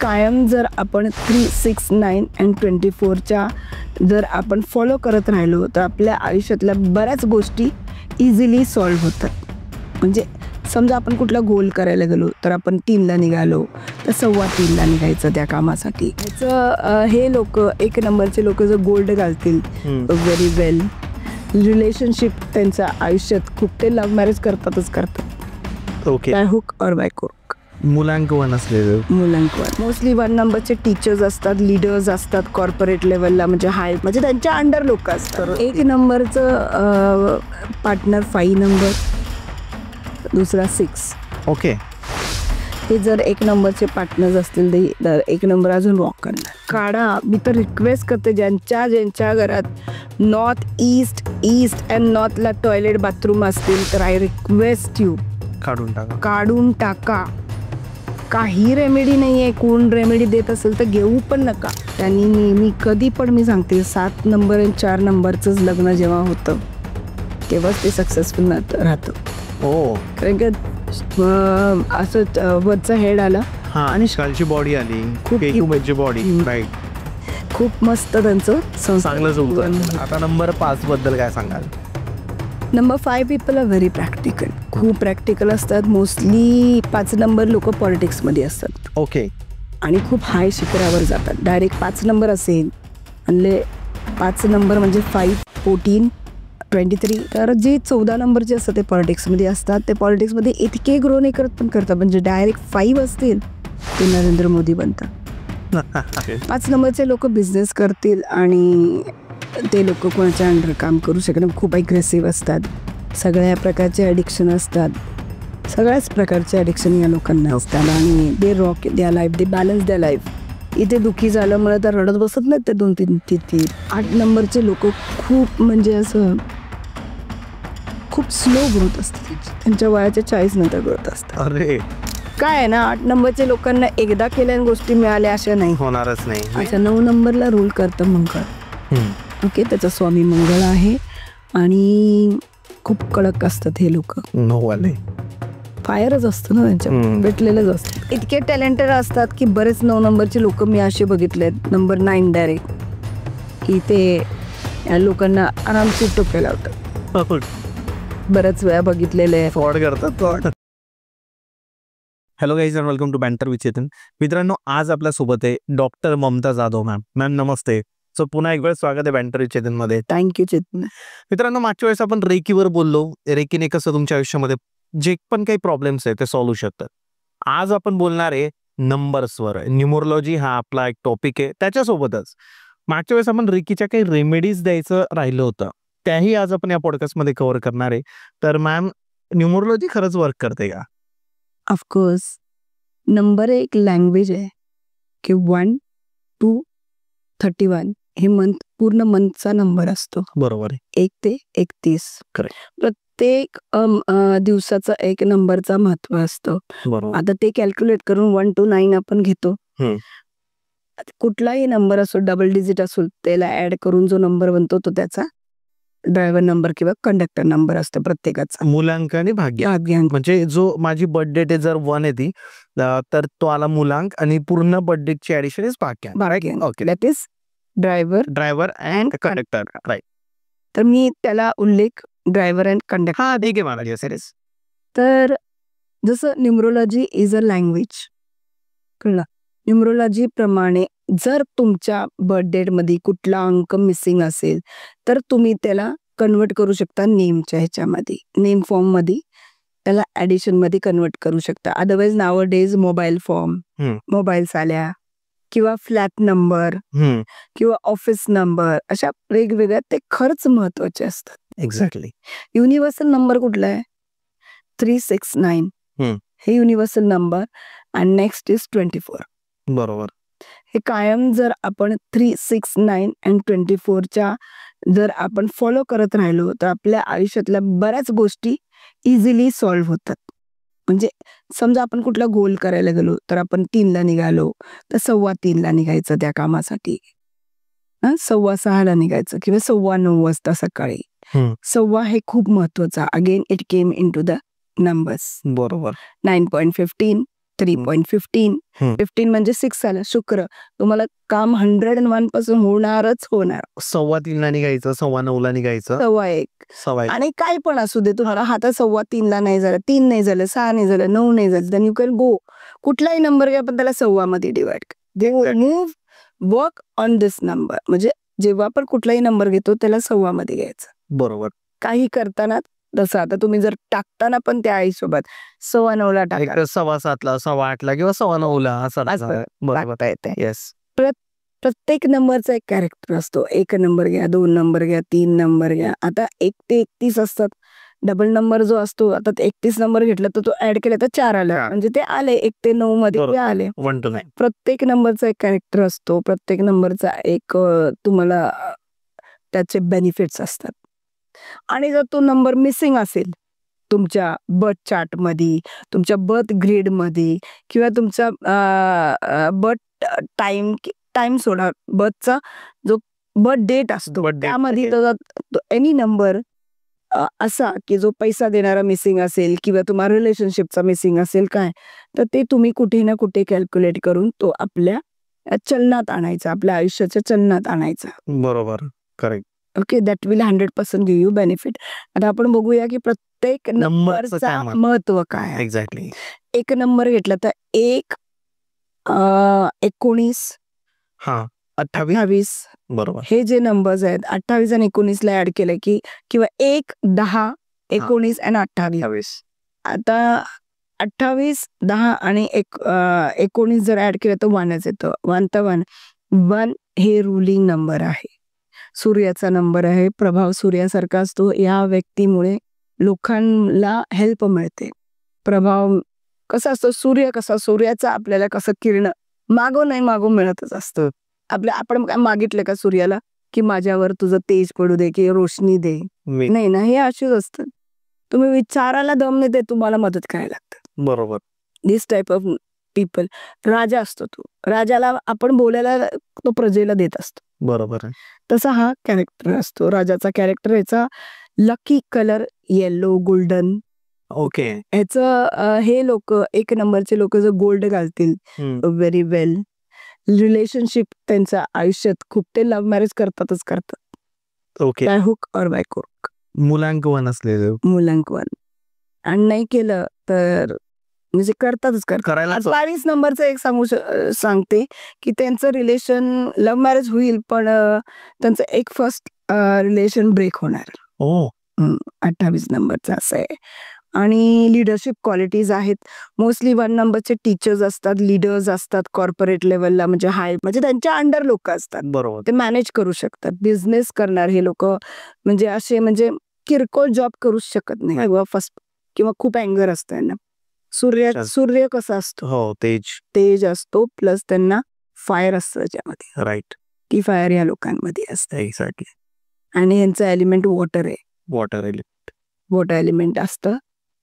कायम जर आपण 3, 6, 9 and 24च्या जर आपण फॉलो करत राहिलो तर आपल्या आयुष्यातल्या बऱ्याच गोष्टी इझिली सॉल्व्ह होतात. म्हणजे समजा आपण कुठला गोल करायला गेलो तर आपण 3ला निघालो तर 3:15ला निघायचं त्या कामासाठी. ह्याचं हे लोक 1 नंबरचे लोक जर गोल्ड घालतील व्हेरी वेल. रिलेशनशिप त्यांच्या आयुष्यात खूप ते लव्ह मॅरेज करतातच करतात. ओके. बाय हुक और बाय क्रूक. मुलांकवन असलेले मोस्टली 1 नंबरचे टीचर्स असतात, लीडर्स असतात कॉर्पोरेट लेवलला, म्हणजे हाय म्हणजे त्यांच्या अंडर लोक असतात. 1 नंबरचं पार्टनर 5 नंबर, दुसरा 6. ओके. हे जर 1 नंबरचे पार्टनर्स असतील तर 1 नंबर अजून वॉक करणार. काढा. मी तर रिक्वेस्ट करते ज्यांच्या घरात नॉर्थ ईस्ट अँड नॉर्थला टॉयलेट बाथरूम असतील तर आय रिक्वेस्ट यू काढून टाका. काही रेमेडी नाही आहे. कोण रेमेडी देत असेल तर घेऊ पण नका. त्यांनी नेहमी कधी पण मी सांगते 7 नंबर आणि 4 नंबरचंच लग्न जेव्हा होतं तेव्हाच ते सक्सेसफुल राहतं. कारण की असं वरचा हेड आला आणि खालची बॉडी आली, खूप बॉडी राईट. खूप मस्त त्यांचं चांगलं होतं. आता नंबर 5 बद्दल काय सांगाल? Number 5 people are very practical. खूप प्रॅक्टिकल असतात. मोस्टली 5 नंबर लोक पॉलिटिक्समध्ये असतात. ओके. आणि खूप हाय शिखरावर जातात. डायरेक्ट 5 नंबर असेल म्हणजे 5 नंबर म्हणजे 5, 14, 23. तर जे 14 नंबरचे असतात ते पॉलिटिक्समध्ये असतात. ते पॉलिटिक्समध्ये इतके ग्रो नाही करत पण करतात. म्हणजे डायरेक्ट 5 असतील ते नरेंद्र मोदी बनतात. 5 नंबरचे लोक बिझनेस करतील आणि ते लोक कोणाच्या अंडर काम करू शकत. खूप ॲग्रेसिव्ह असतात. सगळ्या प्रकारचे ॲडिक्शन असतात. सगळ्याच प्रकारचे ॲडिक्शन या लोकांना असतात. आणि दे रॉक द्या लाईफ, दे बॅलन्स द्या लाईफ. इथे दुःखी झालं मला तर रडत बसत नाहीत ते 2-3. 8 नंबरचे लोक खूप म्हणजे असं खूप स्लो ग्रोथ असते. त्यांच्या वयाच्या 40 नंतर ग्रोथ असतात. अरे काय आहे ना, 8 नंबरच्या लोकांना एकदा केल्याने गोष्टी मिळाल्या अशा नाही होणारच नाही. अच्छा. 9 नंबरला रूल करतं मंगळ. ओके. त्याचा स्वामी मंगळ आहे आणि खूप कडक असतात हे लोक. फायरच असतं ना त्यांच्या भेटलेलंच असतं. इतके टॅलेंटेड असतात की बरेच 9 नंबरचे लोक मी असे बघितलेत. नंबर 9 डायरेक्ट की ते या लोकांना आरामशीर टोकायला लावतात. बऱ्याच वेळा बघितलेले आहे. फ्रॉड करतात. Hello guys and welcome to banter with Chetan. मित्रांनो, आज आपल्यासोबत आहे डॉक्टर ममता जाधव मॅम. नमस्ते. सो पुन्हा एक वेळ स्वागत आहे बँटर विथ चेतन मध्ये. थँक्यू चेतन. मित्रांनो, मागच्या वेळेस आपण रेकीवर बोललो. रेकीने कसं तुमच्या आयुष्यामध्ये जे पण काही प्रॉब्लेम्स आहे ते सॉल्व्ह होऊ शकतात. आज आपण बोलणार आहे नंबर्सवर. न्यूमरोलॉजी हा आपला एक टॉपिक आहे. त्याच्यासोबतच मागच्या वेळेस आपण रेकीच्या काही रेमेडीज द्यायचं राहिलं होतं, त्याही आज आपण या पॉडकास्टमध्ये कव्हर करणार आहे. तर मॅम, न्यूमरोलॉजी खरंच वर्क करते का? ऑफकोर्स. नंबर एक लँग्वेज आहे की 1 to 31 हे पूर्ण मंथचा नंबर असतो. बरोबर आहे. 1 ते 31. प्रत्येक दिवसाचा 1 नंबरचा महत्व असतं. आता ते कॅल्क्युलेट करून 1 to 9 आपण घेतो. कुठलाही नंबर असो, डबल डिजिट असो, त्याला ऍड करून जो नंबर बनतो तो त्याचा ड्रायव्हर नंबर किंवा कंडक्टर नंबर असतो प्रत्येकाचा. मूलांक आणि भाग्यांक. म्हणजे जो माझी बर्थ डेट आहे जर 1 येते तर तो आला मूलांक आणि पूर्ण बर्थ डेटची ऍडिशन इज भाग्यांक. Okay. That is driver and conductor. Right. तर मी त्याला उल्लेख ड्रायव्हर अँड कंडक्टर. हा ठीक आहे मला. तर जसं न्यूमरोलॉजी इज अ लँग्वेज, कळलं. न्यूमरोलॉजी प्रमाणे जर तुमच्या बर्थ डेट मध्ये कुठला अंक मिसिंग असेल तर तुम्ही त्याला कन्वर्ट करू शकता नेमच्या ह्याच्यामध्ये, नेम फॉर्म मध्ये त्याला ऍडिशन मध्ये कन्वर्ट करू शकता. Otherwise now days mobile form, mobiles आल्या किंवा फ्लॅट नंबर किंवा ऑफिस नंबर, अशा वेगवेगळ्या ते खरंच महत्वाचे असतात. एक्झॅक्टली. युनिव्हर्सल नंबर कुठला आहे? 3, 6, 9 हे युनिव्हर्सल नंबर. आणि नेक्स्ट इज 24. बरोबर. हे कायम जर आपण 3, 6, 9 and 24च्या जर आपण फॉलो करत राहिलो तर आपल्या आयुष्यातल्या बऱ्याच गोष्टी इझिली सॉल्व्ह होतात. म्हणजे समजा आपण कुठला गोल करायला गेलो तर आपण 3ला निघालो तर 3:15ला निघायचं त्या कामासाठी. 6:15ला निघायचं किंवा 9:15 वाजता सकाळी. 9:15 हे खूप महत्वाचं. Again it came into the numbers. बरोबर. 9.15 3.15. 15 म्हणजे 6 आलं शुक्र. तुम्हाला काम 101 पासून होणारच होणार. 3:15 निघायचं, 9:15 निघायचं, 1:15. 1:15. आणि काय पण असू दे तुम्हाला हातात 3:15 नाही झालं, 3 नाही झालं, 6 नाही झालं, 9 नाही झालं, देन यू कॅन गो. कुठलाही नंबर घ्या पण त्याला 1/4 मध्ये डिवाइड करा. Move work on this number. म्हणजे जेव्हा पण कुठलाही नंबर घेतो त्याला 1/4 मध्ये घ्यायचं. बरोबर. काही करताना तसं आता तुम्ही जर टाकताना पण त्या आईसोबत 9:15 टाका. 7:15ला, 8:15ला किंवा 9:15ला असं बरोबर. टाकता येते. येस. प्रत्येक नंबरचा एक कॅरेक्टर असतो. 1 नंबर घ्या, 2 नंबर घ्या, 3 नंबर घ्या. आता 1 ते 31 असतात. डबल नंबर जो असतो आता 31 नंबर घेतला तर तो ऍड केला तर 4 आला. म्हणजे ते आले 1 ते 9 मध्ये ते आले. 1 to 9. प्रत्येक नंबरचा एक कॅरेक्टर असतो. प्रत्येक नंबरचा एक तुम्हाला त्याचे बेनिफिट्स असतात. आणि जर तो नंबर मिसिंग असेल तुमच्या बर्थ चार्ट मध्ये, तुमच्या बर्थ ग्रीड मध्ये किंवा तुमचा बर्थ टाइम सोडा, बर्थचा जो बर्थ डेट असतो त्यामध्ये एनी नंबर असा की जो पैसा देणारा मिसिंग असेल किंवा तुम्हाला रिलेशनशिपचा मिसिंग असेल काय, तर ते तुम्ही कुठे ना कुठे कॅल्क्युलेट करून तो आपल्या चलनात आणायचा, आपल्या आयुष्याच्या चलनात आणायचा. बरोबर. Correct. Okay, that will 100% give you benefit. आता आपण बघूया की प्रत्येक नंबरचा महत्व काय आहे. एक्झॅक्टली. 1 नंबर घेतला तर 1, 19, 28. बरोबर. हे जे नंबर्स आहेत 28 आणि 19 ला ऍड केले की किंवा 1, 10, 19 आणि 28. आता 28, 10 आणि 19 जर ऍड केलं तर 1च येतं. 1 तर 1 हे रुलिंग नंबर आहे. सूर्याचा नंबर आहे. प्रभाव सूर्यासारखा असतो. या व्यक्तीमुळे लोकांना हेल्प मिळते. प्रभाव कसा असतो, सूर्य कसा, सूर्याचा आपल्याला कसं किरण मागो नाही मागो मिळतच असतं. आपण काय मागितलं का सूर्याला की माझ्यावर तुझं तेज पडू दे की रोशनी दे, नाही ना, हे अशीच असतं. तुम्ही विचाराला दम नाही देत, तुम्हाला मदत करायला लागतं. बरोबर. दिस टाइप ऑफ पीपल. राजा असतो तो. राजाला आपण बोलायला तो प्रजेला देत असतो. बरोबर. तसा हा कॅरेक्टर असतो राजाचा कॅरेक्टर. याचा lucky colour yellow, golden. Okay. ह्याचं हे लोक 1 नंबरचे लोक जर गोल्ड घालतील व्हेरी वेल. रिलेशनशिप त्यांच्या आयुष्यात खूप, ते लव्ह मॅरेज करतातच करतात. ओके. बाय हुक और बाय क्रूक. मुलांक 1 असलेलं. मुलांक 1. आणि नाही केलं तर म्हणजे करतातच करायला. 22 नंबरचं एक सांगते की त्यांचं रिलेशन लव्ह मॅरेज होईल पण त्यांचं एक फर्स्ट रिलेशन ब्रेक होणार. 28 नंबरचं असं आहे. आणि लिडरशिप क्वालिटीज आहेत. मोस्टली 1 नंबरचे टीचर्स असतात, लीडर्स असतात कॉर्पोरेट लेवलला, म्हणजे हाय, म्हणजे त्यांच्या अंडर लोक असतात. बरोबर. ते मॅनेज करू शकतात. बिझनेस करणार हे लोक म्हणजे असे म्हणजे किरकोळ जॉब करू शकत नाही फर्स्ट, किंवा खूप अँगर असतं यांना. सूर्य कसा असतो, हो, तेज असतो, प्लस त्यांना फायर असतं त्याच्यामध्ये. राईट. ती फायर या लोकांमध्ये असते. एक्झॅक्टली. आणि यांचं एलिमेंट वॉटर आहे. वॉटर एलिमेंट असतं.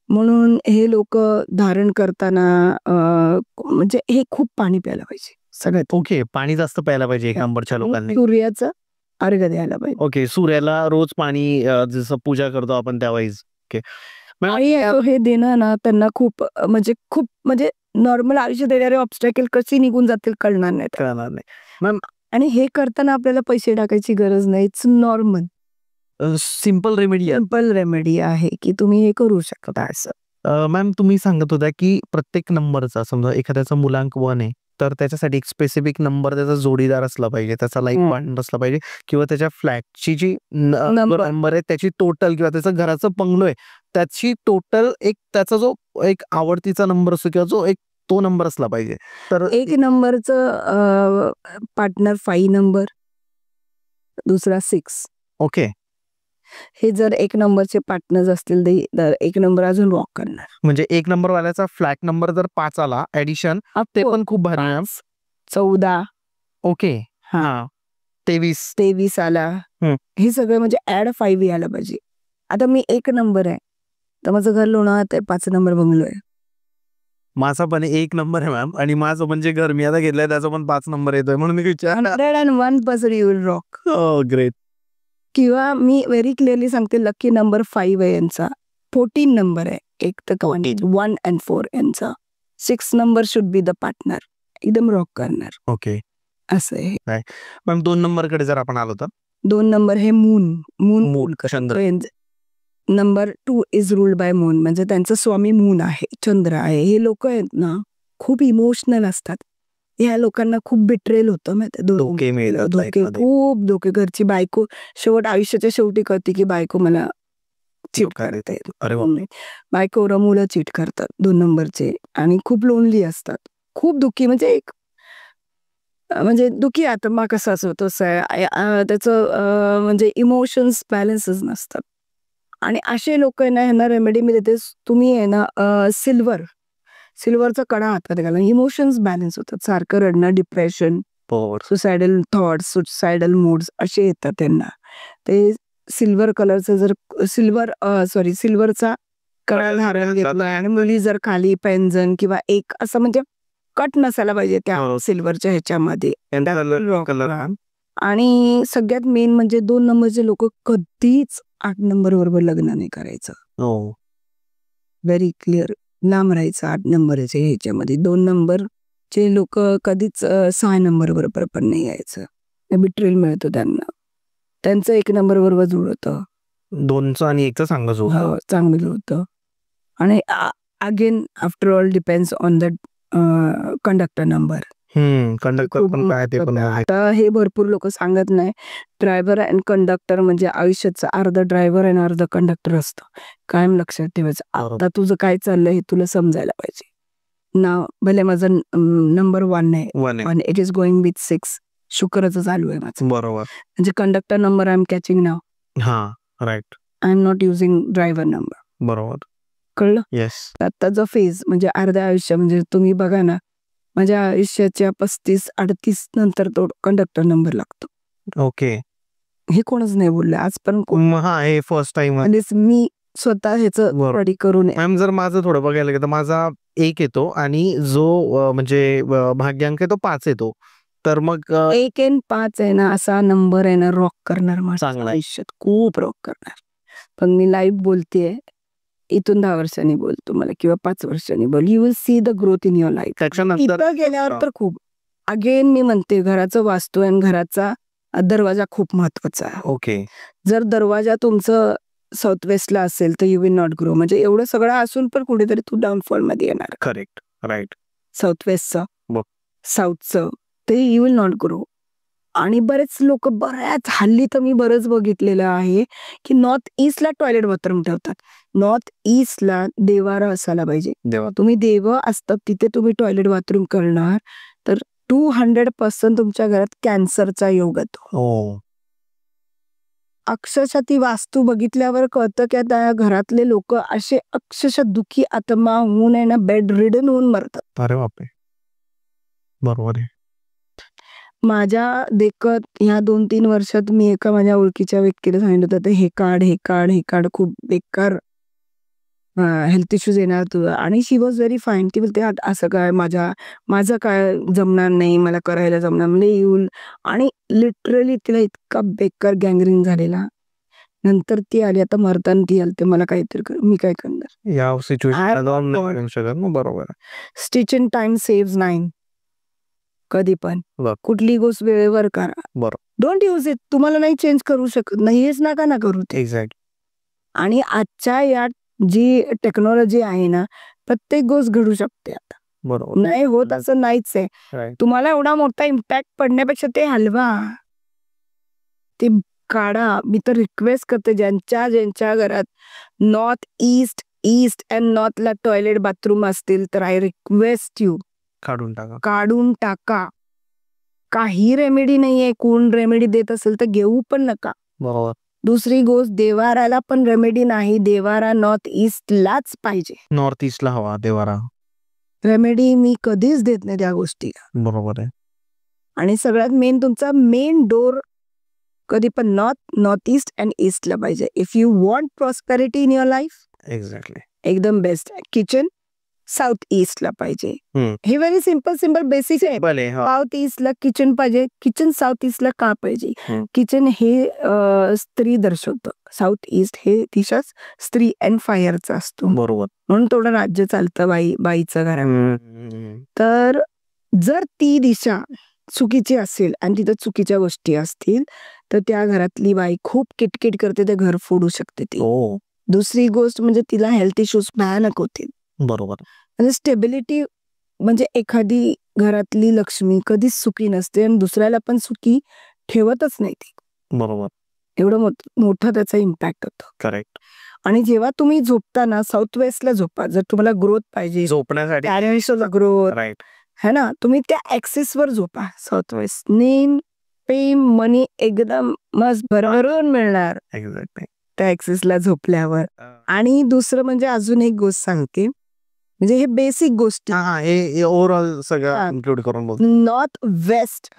म्हणून हे लोक धारण करताना म्हणजे हे खूप पाणी प्यायला पाहिजे सगळ्यात. ओके. पाणी जास्त प्यायला पाहिजे 1 नंबरच्या लोकांनी. सूर्याचं अर्घ्य द्यायला पाहिजे. ओके. सूर्याला रोज पाणी, जसं पूजा करतो आपण त्यावेळेस. ओके. हे देणं ना त्यांना खूप म्हणजे नॉर्मल आयुष्य देणारे ऑब्स्टॅकल कशी निघून जातील कळणार नाही. मॅम, आणि हे करताना आपल्याला पैसे टाकायची गरज नाही. इट्स नॉर्मल, सिम्पल रेमेडी आहे की तुम्ही हे करू शकता असं. मॅम, तुम्ही सांगत होता की प्रत्येक नंबरचा, समजा एखाद्याचा मुलांक 1 आहे तर त्याच्यासाठी एक स्पेसिफिक नंबर त्याचा जोडीदार असला पाहिजे, त्याचा लाईफ पार्टनर असला पाहिजे, किंवा त्याच्या फ्लॅटची जी नंबर आहे त्याची टोटल, किंवा त्याचं घराचं बंगलो आहे त्याची टोटल, एक त्याचा जो एक आवडतीचा नंबर असतो किंवा जो एक तो नंबर असला पाहिजे. तर 1 नंबरचं पार्टनर 5 नंबर, दुसरा 6. ओके. हे जर 1 नंबरचे पार्टनर्स असतील तर 1 नंबर अजून रॉक करणार. म्हणजे 1 नंबर वाल्याचा फ्लॅट नंबर जर 5 आला ऍडिशन, ते पण खूप भारी. 14. ओके. हा. 23 आला. हे सगळं म्हणजे ऍड 5 यायला पाहिजे. आता मी 1 नंबर आहे तर माझं घर लोणावळ्यात आहे, 5 नंबर बंगलो आहे. माझा पण 1 नंबर आहे मॅम, आणि माझं म्हणजे घर मी आता घेतलंय त्याचा पण 5 नंबर येतोय, म्हणून मी विचारणार. 101% यू विल रॉक. ग्रेट. किंवा मी व्हेरी क्लिअरली सांगते, लकी नंबर 5 आहे यांचा. 14 नंबर आहे. एक तर 1 and 4 यांचा. 6 number should be the partner. एकदम रॉक करणार ओके असं आहे. मॅम 2 नंबरकडे जर आपण आलो तर 2 नंबर हे moon moon, Chandra. Number 2 is ruled by moon, म्हणजे त्यांचं स्वामी मून आहे, चंद्र आहे. हे लोक आहेत ना खूप इमोशनल असतात. ह्या लोकांना खूप बिट्रेल होतं माहिती, धोके मिळतात धोके, life मध्ये. खूप धोके. घरची बायको आयुष्याच्या शेवटी कळते की बायको मला चीट करते. अरे वा. बायकोवर मुलं चीट करतात 2 नंबरचे आणि खूप लोनली असतात, खूप दुःखी. म्हणजे दुःखी आत्मा कसा असतो तसं आहे. त्याचं म्हणजे इमोशन्स बॅलन्सच नसतात. आणि असे लोक आहे ना, ह्यांना रेमेडी मी देते. तुम्ही आहे ना सिल्वरचा कडा हातात घाला, इमोशन्स बॅलन्स होतात. सारखं रडणं, depression, suicidal thoughts, suicidal moods असे येतात त्यांना. ते सिल्वर कलरचं जर सिल्वरचा कडा धारण घेतला आणि मुली जर खाली पेंजन किंवा एक असं म्हणजे कट नसायला पाहिजे त्या सिल्वरच्या ह्याच्यामध्ये. आणि सगळ्यात मेन म्हणजे 2 नंबरचे लोक कधीच 8 नंबर बरोबर लग्न नाही करायचं. व्हेरी क्लिअर, लांब राहायचं 8 नंबरच्या ह्याच्यामध्ये. 2 नंबरचे लोक कधीच 6 नंबर बरोबर पण नाही यायचं. बिट्रेल मिळतो त्यांना. त्यांचं 1 नंबर बरोबर जुळतं, 2चं आणि 1चं चांगलं जुळतं. चांगलं जुळतं. आणि again after all depends on the conductor number. Conductor पण काय ते पण आहे. आता हे भरपूर लोक सांगत नाही. ड्रायव्हर अँड कंडक्टर म्हणजे आयुष्याचं अर्ध ड्रायव्हर आणि अर्ध कंडक्टर असतं. कायम लक्षात ठेवायचं. आता तुझं काय चाललंय हे तुला समजायला पाहिजे. ना भले माझा नंबर 1 आहे, इट इज गोइंग विथ 6. शुक्रचं चालू आहे माझं. बरोबर. म्हणजे conductor number I am catching नाव. Right. I am not using driver number. बरोबर. कळलं? येस. आत्ताचा फेज म्हणजे अर्ध्या आयुष्य, म्हणजे तुम्ही बघा ना, माझ्या आयुष्याच्या 35-38 नंतर तो कंडक्टर नंबर लागतो. ओके. हे कोणच नाही बोललं आज पण. हे फर्स्ट टाइम. मी स्वतः ह्याचं स्टडी करून. मॅम जर माझं थोडं बघायला गेलं तर माझा 1 येतो आणि जो म्हणजे भाग्यांक आहे तो 5 येतो. तर मग 1 आणि 5 आहे ना, असा नंबर आहे ना, रॉक करणार माझ्या आयुष्यात, खूप रॉक करणार. पण मी लाईव्ह बोलतेय, इथून 10 वर्षांनी बोल तुम्हाला किंवा 5 वर्षांनी बोल. You will see the growth in your life. तिथं गेल्यावर तर खूप. अगेन मी म्हणते, घराचं वास्तू आणि घराचा दरवाजा खूप महत्वाचा आहे. ओके. जर दरवाजा तुमचं साऊथ वेस्टला असेल तर यू विल नॉट ग्रो. म्हणजे एवढं सगळं असून पण कुठेतरी तू डाऊनफॉल मध्ये येणार. करेक्ट. राईट. साऊथ वेस्टचं, साऊथचं, ते यू विल नॉट ग्रो. आणि बरेच लोक, हल्ली तर मी बरंच बघितलेलं आहे की नॉर्थ ईस्टला टॉयलेट बाथरूम ठेवतात. नॉर्थ ईस्टला देवारा असायला पाहिजे. तुम्ही देव असतात तिथे तुम्ही टॉयलेट बाथरूम करणार तर 200% तुमच्या घरात कॅन्सरचा योग येतो. अक्षरशः ती वास्तू बघितल्यावर कळतं की त्या घरातले लोक असे अक्षरशः दुःखी आत्मा होऊन आहे ना, बेड रिडन होऊन मरतात. अरे बापरे. बरोबर आहे. माझ्या देखत ह्या 2-3 वर्षात मी एका माझ्या ओळखीच्या व्यक्तीला सांगितलं होतं, हे काढ, खूप बेकार हेल्थ इश्यूज येणार तुला. आणि शी वॉज व्हेरी फाईन. ती बोलते असं काय, माझं काय जमणार नाही, मला करायला जमणार म्हणजे येऊन. आणि लिटरली तिला इतका बेकार गँग्रीन झालेला. नंतर ती आली, आता मरताना ती आली, मला काहीतरी कर, मी काय करणार या सिच्युएशन. बरोबर. Stitch in time saves 9. कधी पण कुठली गोष्ट वेळेवर करा. बरोबर. Don't use it. तुम्हाला नाही चेंज करू शकत, नाही हेच नका ना करू ते. एक्झॅक्ट. आणि आजच्या या जी टेक्नॉलॉजी आहे ना, प्रत्येक गोष्ट घडू शकते आता. बरोबर. नाही होत असं नाहीच आहे. तुम्हाला एवढा मोठा इम्पॅक्ट पडण्यापेक्षा ते हलवा, ते काढा. मी तर रिक्वेस्ट करते, ज्यांच्या घरात नॉर्थ ईस्ट अँड नॉर्थला टॉयलेट बाथरूम असतील तर आय रिक्वेस्ट यू, काढून टाका. काही रेमेडी नाहीये. कोण रेमेडी देत असेल तर घेऊ पण नका. बरोबर. दुसरी गोष्ट, देवाराला पण रेमेडी नाही. देवारा नॉर्थ ईस्टलाच पाहिजे. नॉर्थ ईस्टला हवा देवारा. रेमेडी मी कधीच देत नाही त्या गोष्टी. बरोबर आहे. आणि सगळ्यात मेन, तुमचा मेन डोर कधी पण नॉर्थ ईस्ट अँड ईस्टला पाहिजे. If you want prosperity in your life, exactly, एकदम बेस्ट. किचन साऊथ ईस्टला पाहिजे. हम्म. हे व्हेरी सिम्पल बेसिक आहे. भले साऊथ ईस्टला किचन पाहिजे. किचन साऊथ ईस्टला का पाहिजे? हम्म. किचन हे स्त्री दर्शवतं. साऊथ ईस्ट हे दिशा स्त्री अँड फायरचा असतो, बरोबर. म्हणून थोडं राज्य चालतं बाईचं घरामध्ये. तर जर ती दिशा चुकीची असेल आणि तिथं चुकीच्या गोष्टी असतील तर त्या घरातली बाई खूप किटकिट करते, ते घर फोडू शकते ती. दुसरी गोष्ट म्हणजे तिला हेल्थ इश्यूज भयानक होतील. बरोबर. म्हणजे स्टेबिलिटी म्हणजे एखादी घरातली लक्ष्मी कधीच सुखी नसते आणि दुसऱ्याला पण सुखी ठेवतच नाही ती. बरोबर. एवढं मोठा त्याचा इम्पॅक्ट होतो. करेक्ट. आणि जेव्हा तुम्ही झोपताना साऊथ वेस्टला झोपा. जर तुम्हाला ग्रोथ पाहिजे, झोपण्यासाठी ग्रोथ राईट है ना, तुम्ही त्या ऍक्सिस वर झोपा. साऊथ वेस्ट नेम पेम मनी एकदम मस्त भरभरून मिळणार एक्झॅक्टली त्या ऍक्सिसला झोपल्यावर. आणि दुसरं म्हणजे अजून एक गोष्ट सांगते, म्हणजे हे बेसिक गोष्ट हे ओव्हरऑल सगळं इन्क्लूड करून बोल. नॉर्थ वेस्ट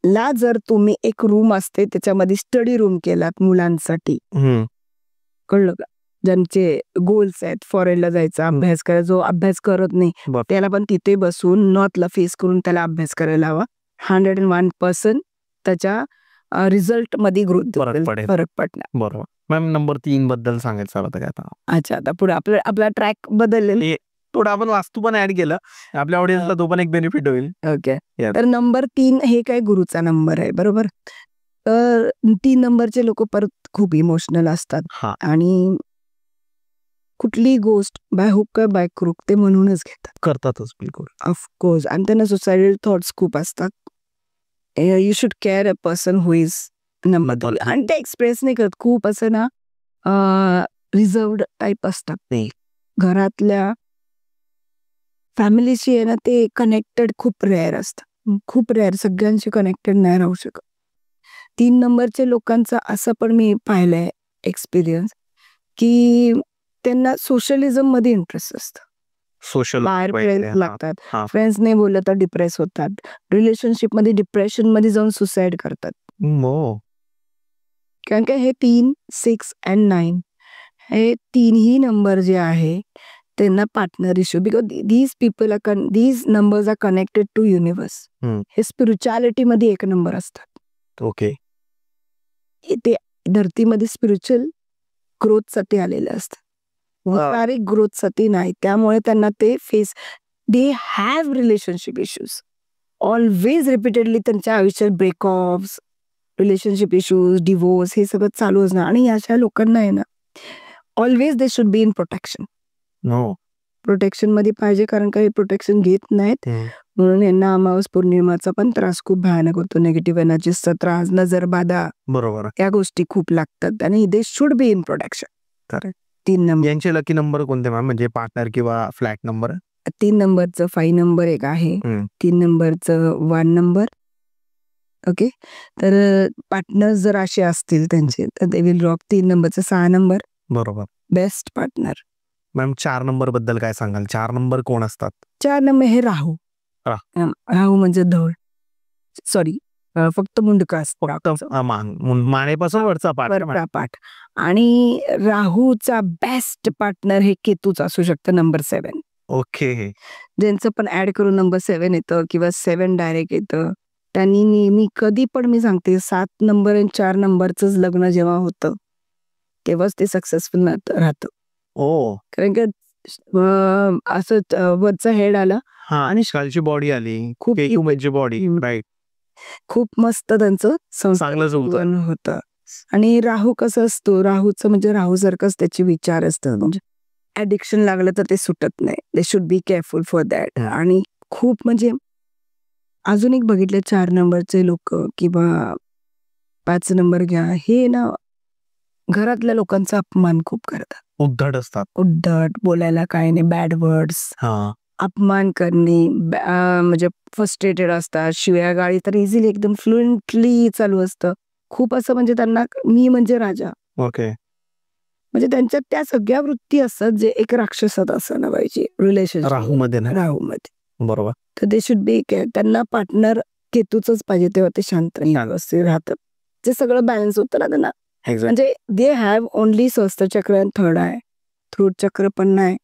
ला जर तुम्ही एक रूम असते त्याच्यामध्ये स्टडी रूम केलात मुलांसाठी, कळलं का, ज्यांचे गोल्स आहेत फॉरेनला जायचा अभ्यास करायचा, जो अभ्यास करत नाही त्याला पण तिथे बसून नॉर्थला फेस करून त्याला अभ्यास करायला हवा. 101% त्याच्या रिझल्ट मध्ये ग्रोथ फरक पडणार. बरोबर. मॅम नंबर 3 बद्दल सांगायचं होतं काय आता? अच्छा, आता पुढे आपला ट्रॅक बदललेला, थोडं आपण वास्तू पण ऍड केलं, आपल्या ऑडियन्सला तो पण एक बेनिफिट होईल. ओके. तर नंबर 3 हे काय गुरुचा नंबर आहे, बरोबर. तर 3 नंबरचे लोक परत खूप इमोशनल असतात आणि कुठली गोष्ट बाय हुक किंवा बाय क्रूक ते म्हणूनच करतातच बिलकुल ऑफकोर्स. आणि त्यांना सुसायडल थॉट्स खूप असतात. You should care a person who is number 3. आणि ते एक्सप्रेस नाही करत, खूप असं ना रिझर्वड टाईप असतात. घरातल्या फॅमिलीशी आहे ना ते कनेक्टेड खूप रेअर असतात, खूप रेअर, सगळ्यांशी कनेक्टेड नाही राहू शकत. 3 नंबरचे लोकांचा असं पण मी पाहिलंय एक्सपिरियन्स की त्यांना सोशलिझम मध्ये इंटरेस्ट असतं. सोशल बाहेर फ्रेंड्स लागतात, फ्रेंड्स नाही बोललं तर डिप्रेस होतात, रिलेशनशिप मध्ये डिप्रेशन मध्ये जाऊन सुसाईड करतात. कारण का हे 3, 6 अँड 9 हे तीनही नंबर जे आहे त्यांना partner issue, because these numbers are connected to universe. हे स्पिरिच्युअलिटी मध्ये एक नंबर असतात. ओके. ते धरतीमध्ये स्पिरिच्युअल ग्रोथ साठी आलेले असतात, शारीरिक ग्रोथ साठी नाही. त्यामुळे त्यांना ते they have relationship issues always repeatedly. त्यांच्या आयुष्यात ब्रेकऑफ्स, रिलेशनशिप इश्यूज, डिवोर्स हे सगळं चालू असणार. आणि अशा लोकांना आहे ना always they should be in protection. Protection मध्ये पाहिजे, कारण काही प्रोटेक्शन घेत नाहीत म्हणून यांना अमावस पौर्णिमाचा पण त्रास खूप भयानक होतो. निगेटिव्ह एनर्जीचा त्रास, नजर बाधा, बरोबर, या गोष्टी खूप लागतात आणि they should be in protection. Correct. 3 number यांचे लकी नंबर कोणते मॅम, म्हणजे पार्टनर किंवा फ्लॅट नंबर? 3 नंबरचं 5 नंबर एक आहे, 3 नंबरचं 1 नंबर. ओके. तर पार्टनर जर असे असतील त्यांचे तर दे विल रॉक. 3 नंबरचं 6 नंबर बरोबर, बेस्ट पार्टनर. मॅम 4 नंबर बद्दल काय सांगाल? 4 नंबर कोण असतात? 4 नंबर हे राहू. राहू म्हणजे धड, सॉरी फक्त मुंडका असतो, मानेपासून वरचा पाठ. आणि राहूचा बेस्ट पार्टनर हे केतूच असू शकतं, नंबर 7. ओके. ज्यांचं पण ऍड करून नंबर 7 येतं किंवा 7 डायरेक्ट येतं, त्यांनी नेहमी कधी पण मी सांगते 7 नंबर आणि 4 नंबरच लग्न जेव्हा होतं तेव्हाच ते सक्सेसफुल राहतं. कारण की असं वरचा हेड आला आणि खालची बॉडी आली, खूप बॉडी, राईट, खूप मस्त त्यांचं चांगलं होतं. आणि राहू कसं असतो, राहूचं म्हणजे राहू सारखंच त्याचे विचार असतात, म्हणजे ऍडिक्शन लागलं तर ते सुटत नाही. They should be careful for that. आणि खूप म्हणजे अजून एक बघितले 4 नंबरचे लोक किंवा 5 नंबर घ्या, हे ना घरातल्या लोकांचा अपमान खूप करतात, उद्धट असतात, उद्धट, बोलायला काय नाही, बॅड वर्ड्स, अपमान करणे, म्हणजे फ्रस्ट्रेटेड असतात, शिव्या गाळी तर इझिली एकदम फ्लुएंटली चालू असतं. खूप असं म्हणजे त्यांना मी म्हणजे राजा, ओके, म्हणजे त्यांच्यात त्या सगळ्या वृत्ती असतात जे एक राक्षसात असणं पाहिजे रिलेशनशिप राहूमध्ये. बरोबर. तर दे शुड बी केअर. त्यांना पार्टनर केतूच पाहिजे, तेव्हा ते शांत राहतात, जे सगळं बॅलन्स होतं ना त्यांना. म्हणजे दे हॅव ओनली सहस्त्र चक्र आणि थर्ड आहे, थ्रोट चक्र पण नाही,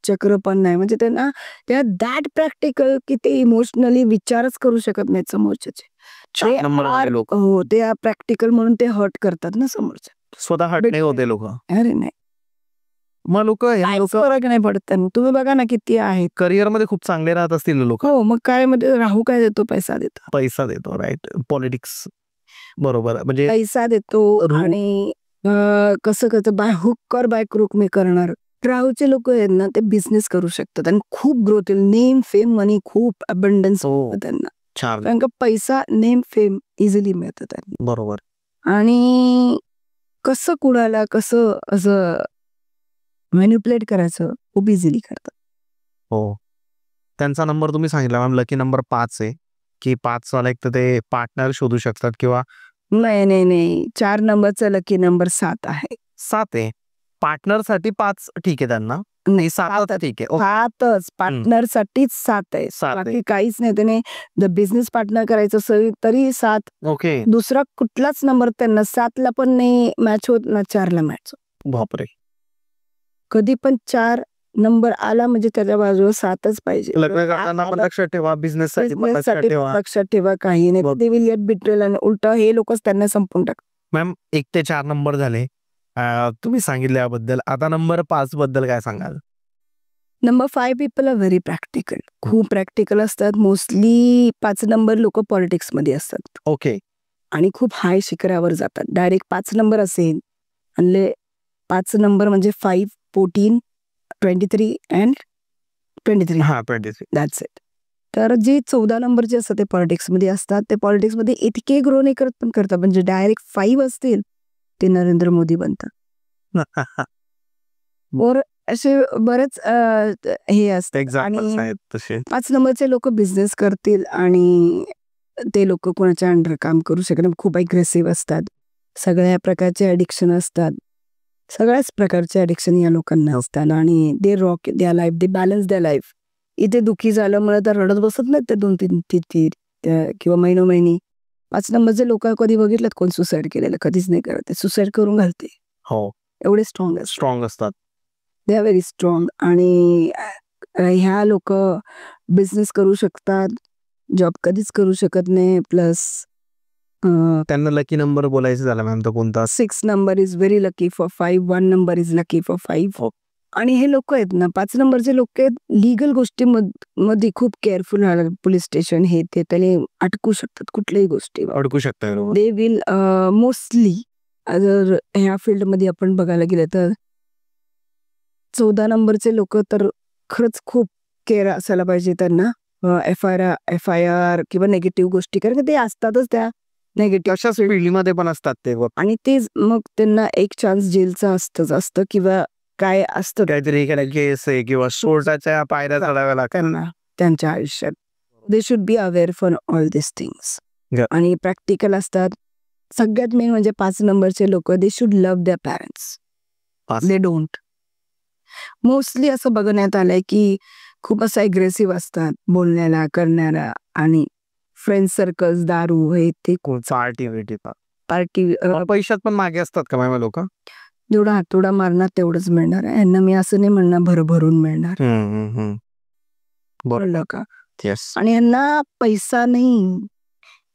चक्र पण नाही, म्हणजे त्यांना त्या दॅट प्रॅक्टिकल की ते इमोशनली विचारच करू शकत नाहीत समोरच्याचे. चार नंबर वाले लोक हो, ते प्रॅक्टिकल म्हणून ते हर्ट करतात ना समोरच्या. स्वतः हट नाही होते लोक. अरे नाही, मग लोक फरक नाही पडत त्यांना. तुम्ही बघा ना किती आहेत करिअर मध्ये खूप चांगले राहत असतील लोक. हो, मग काय मध्ये राहू काय देतो, पैसा देतो. पैसा देतो, राईट. पॉलिटिक्स बरोबर, म्हणजे पैसा देतो आणि कसं करतं, बाय हुक और बाय क्रूक मी करणार. राहूचे लोक आहेत ना, ते बिझनेस करू शकतात आणि खूप ग्रोथ येईल. नेम, फेम, मनी खूप अबंडन्स त्यांना. छान, कारण का पैसा, नेम, फेम इझिली मिळतं त्यांना. बरोबर. आणि कसं कुणाला कसं असं मॅन्युप्युलेट करायचं खूप इझिली करतात. हो, त्यांचा नंबर तुम्ही सांगितला मॅम, लकी नंबर 5 आहे की 5 वाला एक तर ते पार्टनर शोधू शकतात किंवा नाही 4 नंबरचा लकी नंबर 7 आहे. 7 आहे. पार्टनर साठी 5 ठीक आहे त्यांना. नाही, 7 ठीक आहे. 7च पार्टनर साठीच 7 आहे. 7 आहे. बाकी काहीच नाही. त्याने जर बिझनेस पार्टनर करायचं असेल तरी 7. ओके, दुसरा कुठलाच नंबर त्यांना 7ला पण नाही मॅच होत ना 4ला मॅच होत. बापरे. कधी पण 4 नंबर आला म्हणजे त्याच्या बाजूला 7च पाहिजे. लग्न करताना पण लक्षात ठेवा, बिझनेस साठी पण लक्षात बिझनेससाठी ठेवा. लक्षात ठेवा, काही नाही. दे विल गेट बिट्रेल आणि उलट हे लोकच त्यांना संपून टाक. मॅम 1 ते 4 नंबर झाले, तुम्ही सांगितल्याबद्दल. आता नंबर 5 बद्दल काय सांगाल? Number 5 people are very practical. खूप प्रॅक्टिकल असतात. मोस्टली 5 नंबर लोक पॉलिटिक्स मध्ये असतात ओके, आणि खूप हाय शिखरावर जातात. डायरेक्ट 5 नंबर असेल आणि 5 नंबर म्हणजे 5, 14, 23 अँड 23. हा 23. That's it. तर जे 14 नंबरचे असतात ते पॉलिटिक्समध्ये असतात. ते पॉलिटिक्समध्ये इतके ग्रो नाही करत पण करतात. म्हणजे डायरेक्ट 5 असतील ते नरेंद्र मोदी बनतात. और असे बरेच हे असतात. एक्झाम्पल्स आणि आहेत तसे. 5 नंबरचे लोक बिझनेस करतील आणि ते लोक कोणाच्या अंडर काम करू शकतात. खूप अग्रेसिव्ह असतात. सगळ्या प्रकारचे ॲडिक्शन असतात. सगळ्याच प्रकारचे ॲडिक्शन या लोकांना असतात आणि दे रॉक द्या लाईफ, दे बॅलन्स द्या लाईफ. इथे दुःखी झालं मला तर रडत बसत नाहीत ते 2-3 किंवा महिनोमहिनी. 5 नंबरचे लोक कधी बघितलं कोण सुसाईड केलेलं? कधीच नाही करत. ते सुसाईड करून घालते. हो, एवढे स्ट्रॉंग स्ट्रॉंग असतात. They are very strong. आणि ह्या लोक बिझनेस करू शकतात, जॉब कधीच करू शकत नाही. प्लस त्यांना लकी नंबर बोलायचं झालं मॅम तर कोणता? 6 number is very lucky for 5. 1 number is lucky for 5. आणि हे लोक आहेत ना 5 नंबरचे लोक आहेत, लिगल गोष्टीमध्ये खूप केअरफुल राहतात. पोलीस स्टेशन हे ते त्याने अटकू शकतात कुठल्याही गोष्टी. अडकू शकतं. दे विल मोस्टली जर ह्या फील्डमध्ये आपण बघायला गेलं तर 14 नंबरचे लोक तर खरंच खूप केअर असायला पाहिजे त्यांना. FIR किंवा नेगेटिव्ह गोष्टी, कारण ते असतातच त्या नेगेटिव्ह अशाच फील्डमध्ये पण असतात ते. आणि तेच मग त्यांना एक चान्स जेलचं असतं किंवा काय असतं काहीतरी केस आहे किंवा कोर्टाच्या पायऱ्या चढाव्या लागतात त्यांना त्यांच्या आयुष्यात. They should be aware for all this things. Yeah. आणि प्रॅक्टिकल असतात. सगळ्यात मेन म्हणजे 5 नंबरचे लोक they should love there parents. They don't. Mostly असं बघण्यात आलंय की खूप असं अग्रेसिव्ह असतात बोलण्याला, करण्याला. आणि फ्रेंड सर्कल्स, दारू, हे ते पार्टी पैशात पण मागे असतात का मॅम लोक? जेवढा हातोडा मारणार तेवढंच मिळणार आहे. यांना मी असं नाही म्हणणार भरभरून मिळणार. बोललं का? आणि यांना पैसा नाही,